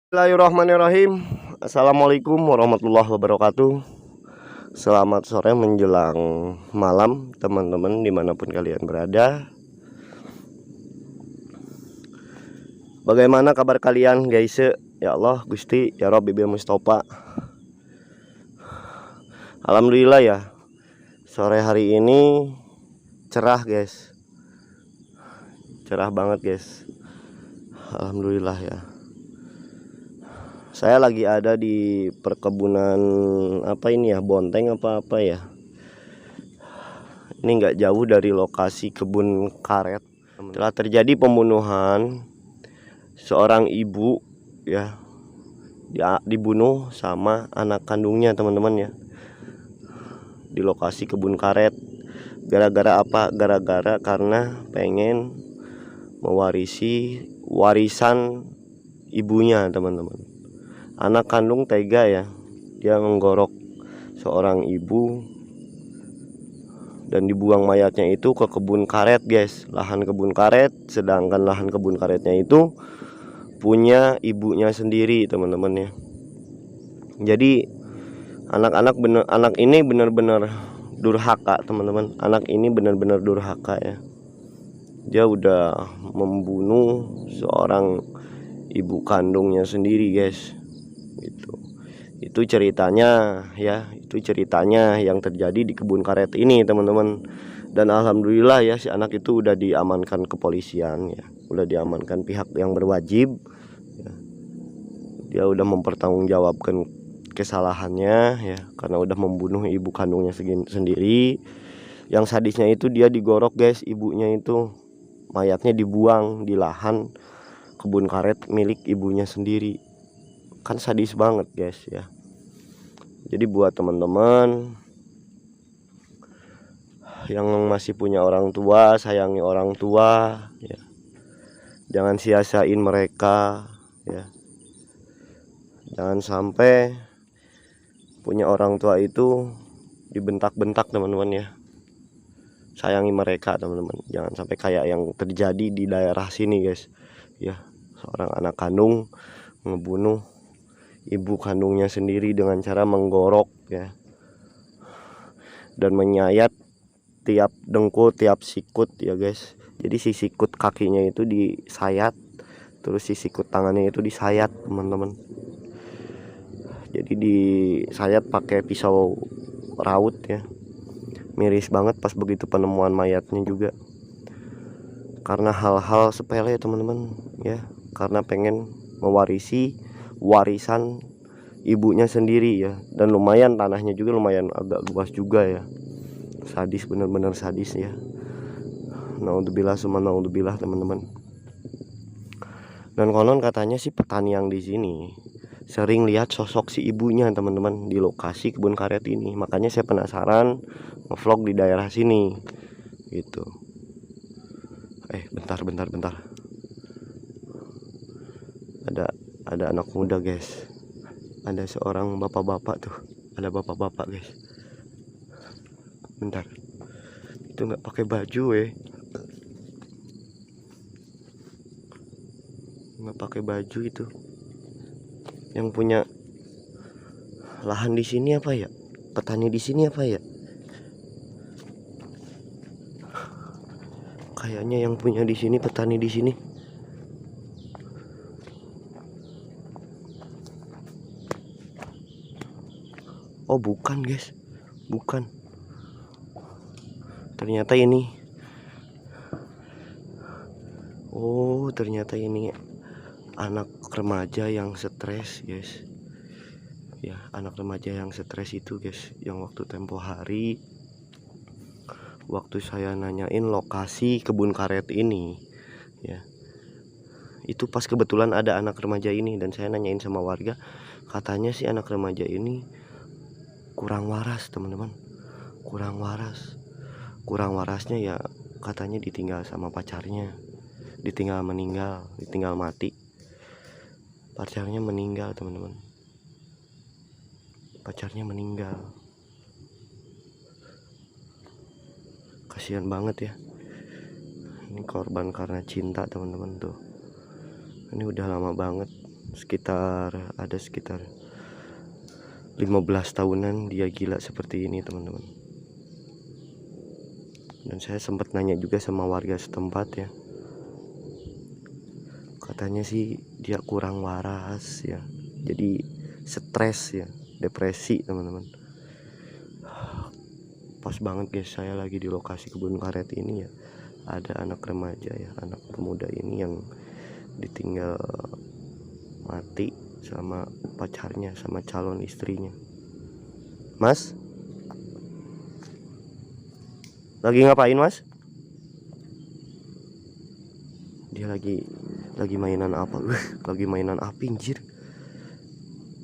Bismillahirrahmanirrahim. Assalamualaikum warahmatullahi wabarakatuh. Selamat sore menjelang malam teman-teman dimanapun kalian berada. Bagaimana kabar kalian guys? Ya Allah Gusti ya Rabbi bil Mustafa. Alhamdulillah ya, sore hari ini cerah guys. Cerah banget guys. Alhamdulillah ya. Saya lagi ada di perkebunan apa ini ya, Bonteng apa ya. Ini nggak jauh dari lokasi kebun karet. Telah terjadi pembunuhan seorang ibu ya, dibunuh sama anak kandungnya teman-teman ya, di lokasi kebun karet. Gara-gara apa? Gara-gara karena pengen mewarisi warisan ibunya teman-teman. Anak kandung tega ya, dia menggorok seorang ibu dan dibuang mayatnya itu ke kebun karet guys, lahan kebun karet. Sedangkan lahan kebun karetnya itu punya ibunya sendiri teman-teman ya. Jadi anak ini benar-benar durhaka teman-teman. Anak ini benar-benar durhaka ya. Dia udah membunuh seorang ibu kandungnya sendiri guys. Itu ceritanya ya, itu ceritanya yang terjadi di kebun karet ini teman-teman. Dan alhamdulillah ya, si anak itu udah diamankan kepolisian ya, udah diamankan pihak yang berwajib ya. Dia udah mempertanggungjawabkan kesalahannya ya, karena udah membunuh ibu kandungnya sendiri. Yang sadisnya itu dia digorok guys, ibunya itu mayatnya dibuang di lahan kebun karet milik ibunya sendiri. Kan sadis banget guys ya. Jadi buat teman-teman yang masih punya orang tua, sayangi orang tua ya. Jangan sia-siain mereka ya. Jangan sampai punya orang tua itu dibentak-bentak teman-teman ya. Sayangi mereka teman-teman. Jangan sampai kayak yang terjadi di daerah sini guys ya. Seorang anak kandung ngebunuh ibu kandungnya sendiri dengan cara menggorok ya, dan menyayat tiap dengkul, tiap sikut ya guys. Jadi si sikut kakinya itu disayat, terus si sikut tangannya itu disayat teman-teman. Jadi disayat pakai pisau raut ya. Miris banget pas begitu penemuan mayatnya juga. Karena hal-hal sepele ya teman-teman ya, karena pengen mewarisi warisan ibunya sendiri ya. Dan lumayan tanahnya juga lumayan agak luas juga ya. Sadis, bener-bener sadis ya. Naudzubillah summa naudzubillah teman-teman. Dan konon katanya sih petani yang di sini sering lihat sosok si ibunya teman-teman di lokasi kebun karet ini. Makanya saya penasaran ngevlog di daerah sini gitu. Bentar. Ada anak muda guys. Ada seorang bapak-bapak tuh. Ada bapak-bapak guys. Bentar. Itu nggak pakai baju nggak pakai baju itu. Yang punya lahan di sini apa ya? Petani di sini apa ya? Kayaknya yang punya di sini petani di sini. Oh bukan guys, bukan. Ternyata ini. Oh ternyata ini anak remaja yang stres guys. Ya anak remaja yang stres itu guys, yang waktu tempo hari, waktu saya nanyain lokasi kebun karet ini ya, itu pas kebetulan ada anak remaja ini. Dan saya nanyain sama warga, katanya sih anak remaja ini kurang waras teman-teman. Kurang warasnya ya, katanya ditinggal sama pacarnya, ditinggal mati. Pacarnya meninggal teman-teman, pacarnya meninggal. Kasihan banget ya. Ini korban karena cinta teman-teman tuh. Ini udah lama banget sekitar 15 tahunan dia gila seperti ini teman-teman. Dan saya sempat nanya juga sama warga setempat ya, katanya sih dia kurang waras ya, jadi stres ya, depresi teman-teman. Pas banget guys, saya lagi di lokasi kebun karet ini ya, ada anak remaja ya, anak pemuda ini yang ditinggal mati sama pacarnya, sama calon istrinya. Mas, lagi ngapain mas? Dia lagi mainan apa? Lagi mainan api anjir.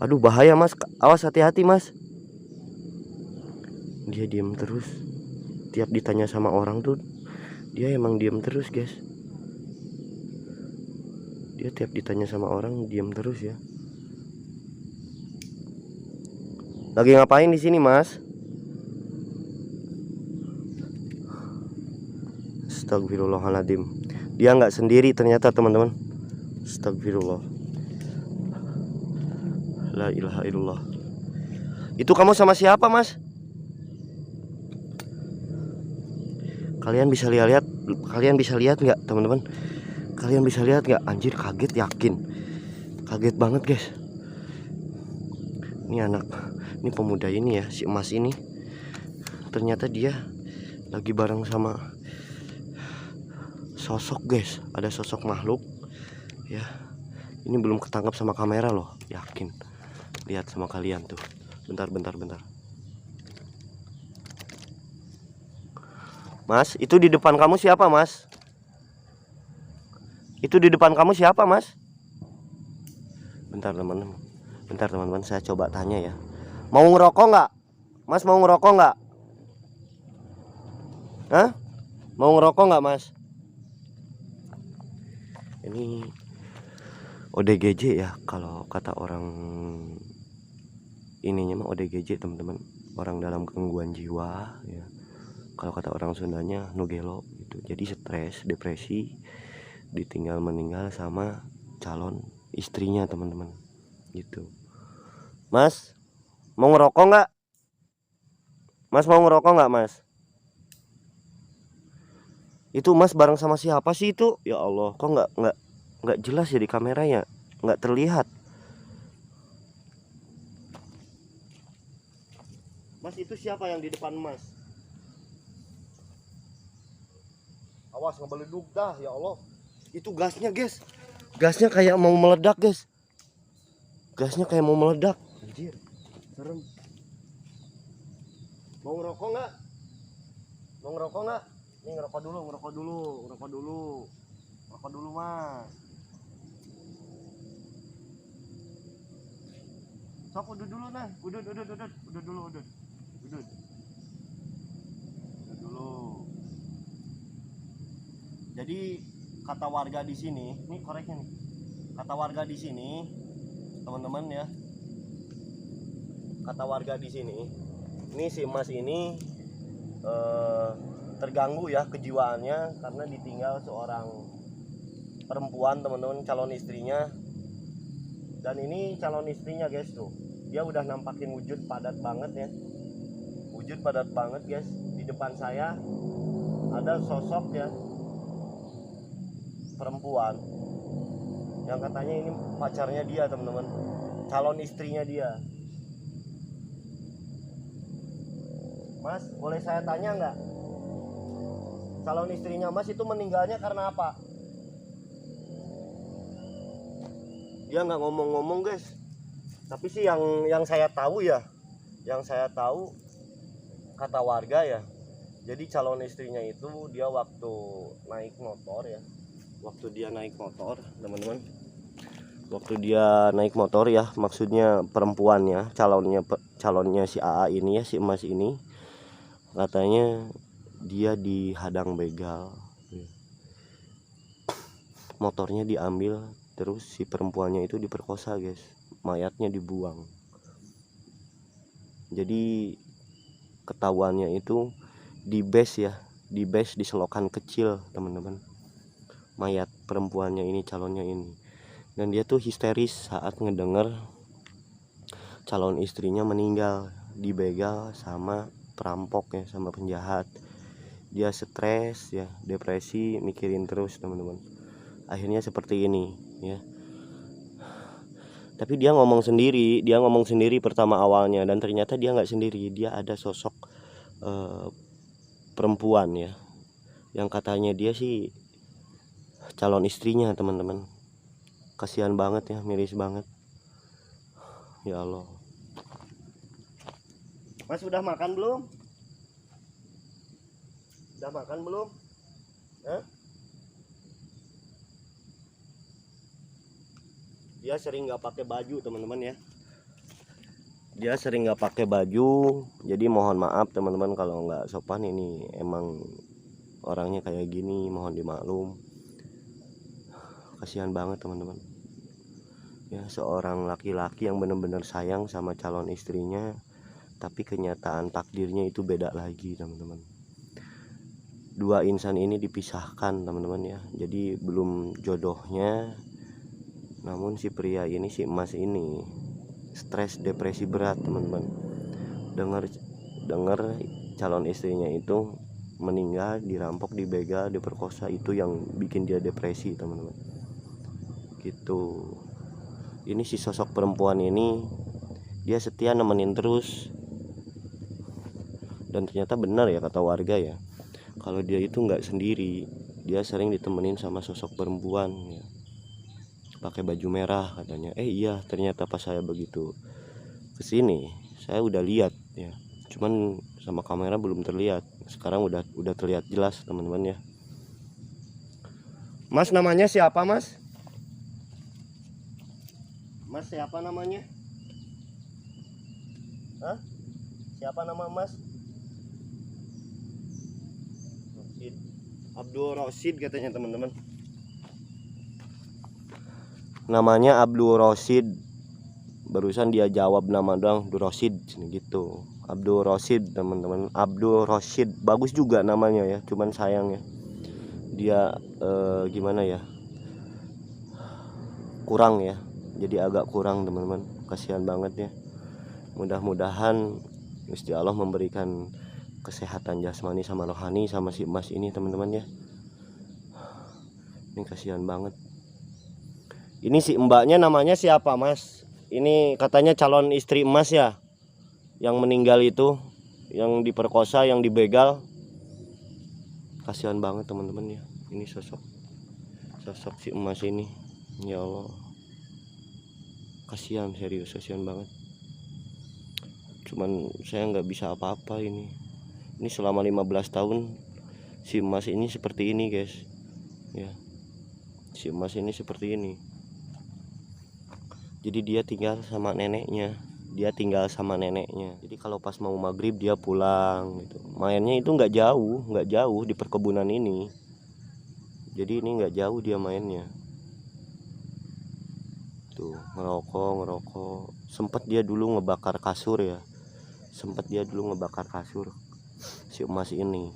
Aduh bahaya mas, awas hati-hati mas. Dia diem terus, tiap ditanya sama orang tuh dia emang diem terus guys. Dia tiap ditanya sama orang diem terus ya. Lagi ngapain di sini mas? Astagfirullahaladzim. Dia nggak sendiri ternyata teman-teman. Astagfirullah. La ilaha illallah. Itu kamu sama siapa mas? Kalian bisa lihat nggak teman-teman? Kalian bisa lihat nggak? Anjir kaget, yakin kaget banget guys. Ini pemuda ini ya, si emas ini, ternyata dia lagi bareng sama sosok guys. Ada sosok makhluk ya. Ini belum ketangkap sama kamera loh, yakin. Lihat sama kalian tuh. Bentar. Mas, itu di depan kamu siapa mas? Itu di depan kamu siapa mas? Bentar teman-teman, saya coba tanya ya. Mau ngerokok nggak? Mas mau ngerokok nggak? Hah? Mau ngerokok nggak mas? Ini ODGJ ya, kalau kata orang ininya mah ODGJ teman-teman, orang dalam gangguan jiwa ya. Kalau kata orang Sundanya nugelo gitu. Jadi stres, depresi, ditinggal meninggal sama calon istrinya teman-teman gitu. Mas mau ngerokok nggak? Mas mau ngerokok nggak mas? Itu mas bareng sama siapa sih itu? Ya Allah, kok nggak jelas ya di kameranya, nggak terlihat. Mas itu siapa yang di depan mas? Awas ngebeleduk dah ya Allah. Itu gasnya guys, gasnya kayak mau meledak guys. Gasnya kayak mau meledak. Anjir, serem. Mau ngerokok nggak? Mau ngerokok nggak? Nih ngerokok dulu mas. Sok udut dulu nah, udut dulu. Jadi kata warga di sini, nih koreknya nih. Kata warga di sini, teman-teman ya. Kata warga di sini, ini si emas ini terganggu ya kejiwaannya karena ditinggal seorang perempuan teman-teman, calon istrinya. Dan ini calon istrinya guys tuh, dia udah nampakin wujud padat banget ya, wujud padat banget guys. Di depan saya ada sosok ya, perempuan yang katanya ini pacarnya dia teman-teman, calon istrinya dia. Mas, boleh saya tanya nggak? Calon istrinya mas itu meninggalnya karena apa? Dia nggak ngomong-ngomong guys. Tapi sih yang saya tahu ya, kata warga ya. Jadi calon istrinya itu dia waktu naik motor ya. Waktu dia naik motor, teman-teman. Waktu dia naik motor ya, maksudnya perempuannya, calonnya si AA ini ya, si emas ini. Katanya dia dihadang begal, motornya diambil, terus si perempuannya itu diperkosa guys, mayatnya dibuang. Jadi ketahuannya itu di base ya, di selokan kecil teman-teman, mayat perempuannya ini, calonnya ini. Dan dia tuh histeris saat ngedenger calon istrinya meninggal, dibegal sama perampok ya, sama penjahat. Dia stres ya, depresi, mikirin terus teman-teman. Akhirnya seperti ini ya. Tapi dia ngomong sendiri pertama awalnya, dan ternyata dia nggak sendiri, dia ada sosok perempuan ya, yang katanya dia sih calon istrinya teman-teman. Kasihan banget ya, miris banget. Ya Allah. Mas udah makan belum? Udah makan belum? Hah? Dia sering nggak pakai baju teman-teman ya. Dia sering nggak pakai baju, jadi mohon maaf teman-teman kalau nggak sopan. Ini emang orangnya kayak gini, mohon dimaklum. Kasihan banget teman-teman ya, seorang laki-laki yang benar-benar sayang sama calon istrinya, tapi kenyataan takdirnya itu beda lagi teman-teman. Dua insan ini dipisahkan teman-teman ya, jadi belum jodohnya, namun si pria ini, si emas ini stres, depresi berat teman-teman. Dengar calon istrinya itu meninggal, dirampok, dibegal, diperkosa, itu yang bikin dia depresi teman-teman gitu. Ini si sosok perempuan ini, dia setia nemenin terus. Dan ternyata benar ya kata warga ya, kalau dia itu nggak sendiri, dia sering ditemenin sama sosok perempuan ya, pakai baju merah katanya. Iya, ternyata pas saya begitu kesini, saya udah lihat ya, cuman sama kamera belum terlihat. Sekarang udah terlihat jelas teman-teman ya. Mas, namanya siapa mas? Mas siapa namanya? Hah? Siapa nama mas? Rosid. Abdul Rosid katanya teman-teman. Namanya Abdul Rosid. Barusan dia jawab nama doang, Abdul Rosid gitu. Abdul Rosid teman-teman. Abdul Rosid bagus juga namanya ya, cuman sayang ya, dia gimana ya, kurang ya, jadi agak kurang teman-teman. Kasihan banget ya. Mudah-mudahan Gusti Allah memberikan kesehatan jasmani sama rohani sama si emas ini teman-teman ya. Ini kasihan banget. Ini si mbaknya namanya siapa mas? Ini katanya calon istri emas ya, yang meninggal itu, yang diperkosa, yang dibegal. Kasihan banget teman-teman ya. Ini sosok si emas ini. Ya Allah, kasihan, serius kasihan banget. Cuman saya nggak bisa apa-apa ini selama 15 tahun si emas ini seperti ini guys ya. Si emas ini seperti ini, jadi dia tinggal sama neneknya. Jadi kalau pas mau maghrib dia pulang gitu. Mainnya itu nggak jauh di perkebunan ini, jadi ini nggak jauh dia mainnya tuh. Ngerokok. Sempet dia dulu ngebakar kasur si emas ini.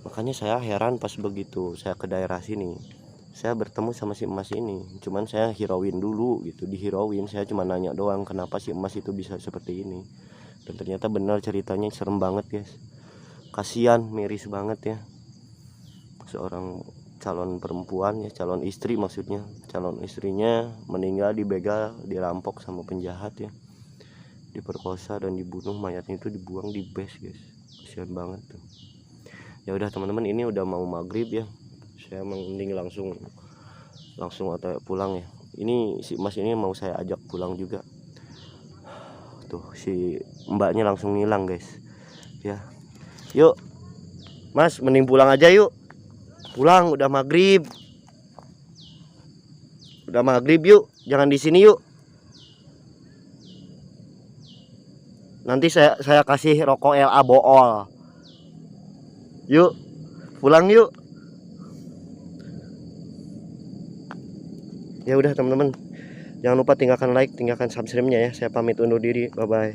Makanya saya heran pas begitu saya ke daerah sini, saya bertemu sama si emas ini. Cuman saya hirauin dulu gitu, dihirauin. Saya cuma nanya doang kenapa si emas itu bisa seperti ini. Dan ternyata benar ceritanya, serem banget guys. Kasihan, miris banget ya. Seorang calon perempuan ya, calon istri maksudnya, calon istrinya meninggal, dibegal, dirampok sama penjahat ya, diperkosa dan dibunuh. Mayatnya itu dibuang di base guys. Kasihan banget tuh. Ya udah teman-teman, ini udah mau maghrib ya, saya mending langsung atau pulang ya. Ini si emas ini mau saya ajak pulang juga tuh. Si mbaknya langsung ngilang guys ya. Yuk mas, mending pulang aja yuk. Pulang, udah maghrib yuk, jangan di sini yuk. Nanti saya kasih rokok LA bool. Yuk pulang yuk. Ya udah teman-teman, jangan lupa tinggalkan like, tinggalkan subscribe-nya ya. Saya pamit undur diri, bye bye.